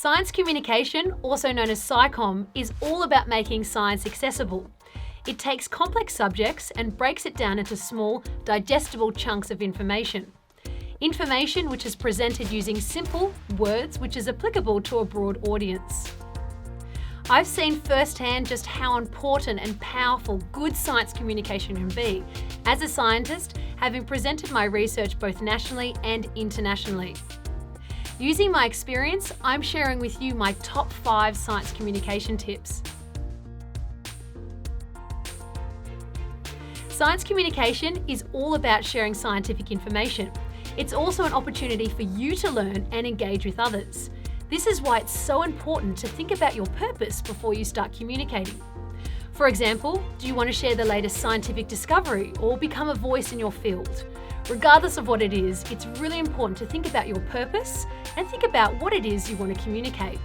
Science communication, also known as SciComm, is all about making science accessible. It takes complex subjects and breaks it down into small, digestible chunks of information. Information which is presented using simple words which is applicable to a broad audience. I've seen firsthand just how important and powerful good science communication can be as a scientist, having presented my research both nationally and internationally. Using my experience, I'm sharing with you my top 5 science communication tips. Science communication is all about sharing scientific information. It's also an opportunity for you to learn and engage with others. This is why it's so important to think about your purpose before you start communicating. For example, do you want to share the latest scientific discovery or become a voice in your field? Regardless of what it is, it's really important to think about your purpose and think about what it is you want to communicate.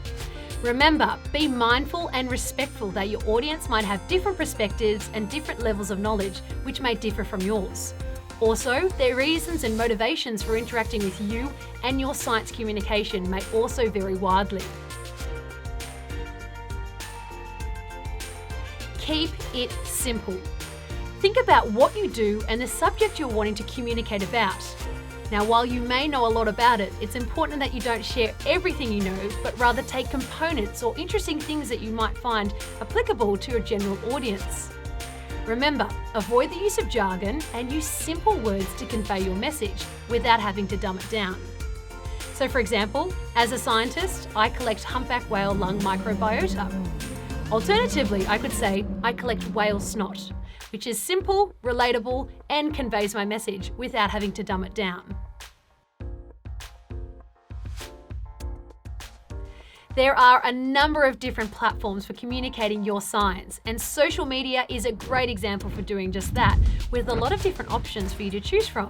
Remember, be mindful and respectful that your audience might have different perspectives and different levels of knowledge which may differ from yours. Also, their reasons and motivations for interacting with you and your science communication may also vary widely. Keep it simple. Think about what you do and the subject you're wanting to communicate about. Now, while you may know a lot about it, it's important that you don't share everything you know, but rather take components or interesting things that you might find applicable to your general audience. Remember, avoid the use of jargon and use simple words to convey your message without having to dumb it down. So for example, as a scientist, I collect humpback whale lung microbiota. Alternatively, I could say I collect whale snot, which is simple, relatable, and conveys my message without having to dumb it down. There are a number of different platforms for communicating your science, and social media is a great example for doing just that, with a lot of different options for you to choose from.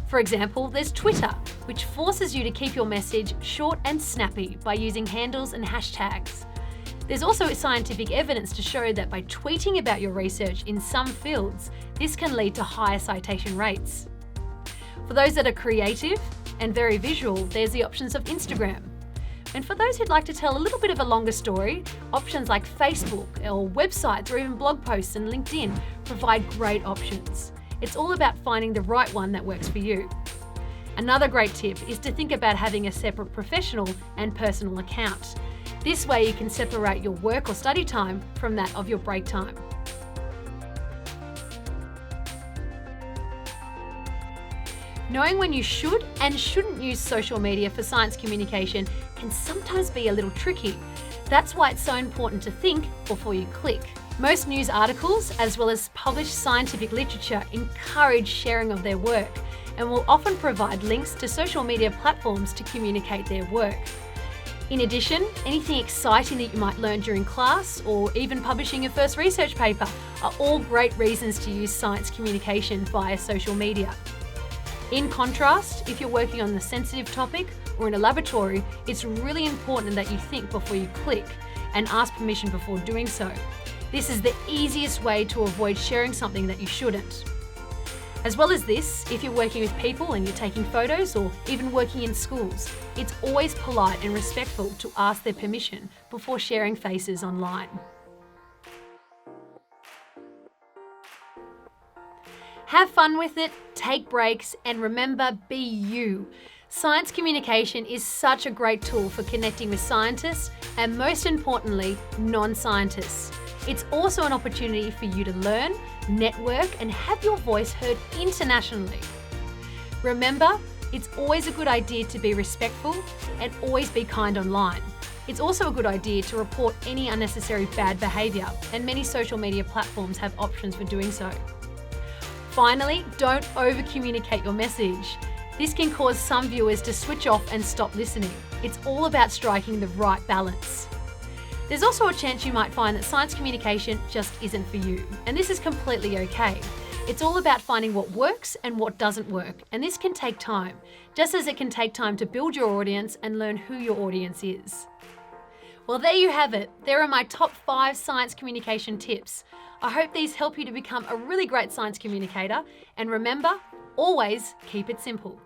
For example, there's Twitter, which forces you to keep your message short and snappy by using handles and hashtags. There's also scientific evidence to show that by tweeting about your research in some fields, this can lead to higher citation rates. For those that are creative and very visual, there's the options of Instagram. And for those who'd like to tell a little bit of a longer story, options like Facebook or websites or even blog posts and LinkedIn provide great options. It's all about finding the right one that works for you. Another great tip is to think about having a separate professional and personal account. This way you can separate your work or study time from that of your break time. Knowing when you should and shouldn't use social media for science communication can sometimes be a little tricky. That's why it's so important to think before you click. Most news articles, as well as published scientific literature, encourage sharing of their work and will often provide links to social media platforms to communicate their work. In addition, anything exciting that you might learn during class or even publishing your first research paper are all great reasons to use science communication via social media. In contrast, if you're working on a sensitive topic or in a laboratory, it's really important that you think before you click and ask permission before doing so. This is the easiest way to avoid sharing something that you shouldn't. As well as this, if you're working with people and you're taking photos or even working in schools, it's always polite and respectful to ask their permission before sharing faces online. Have fun with it, take breaks, and remember, be you. Science communication is such a great tool for connecting with scientists and, most importantly, non-scientists. It's also an opportunity for you to learn, network, and have your voice heard internationally. Remember, it's always a good idea to be respectful and always be kind online. It's also a good idea to report any unnecessary bad behaviour, and many social media platforms have options for doing so. Finally, don't over-communicate your message. This can cause some viewers to switch off and stop listening. It's all about striking the right balance. There's also a chance you might find that science communication just isn't for you, and this is completely okay. It's all about finding what works and what doesn't work, and this can take time, just as it can take time to build your audience and learn who your audience is. Well, there you have it. There are my top 5 science communication tips. I hope these help you to become a really great science communicator, and remember, always keep it simple.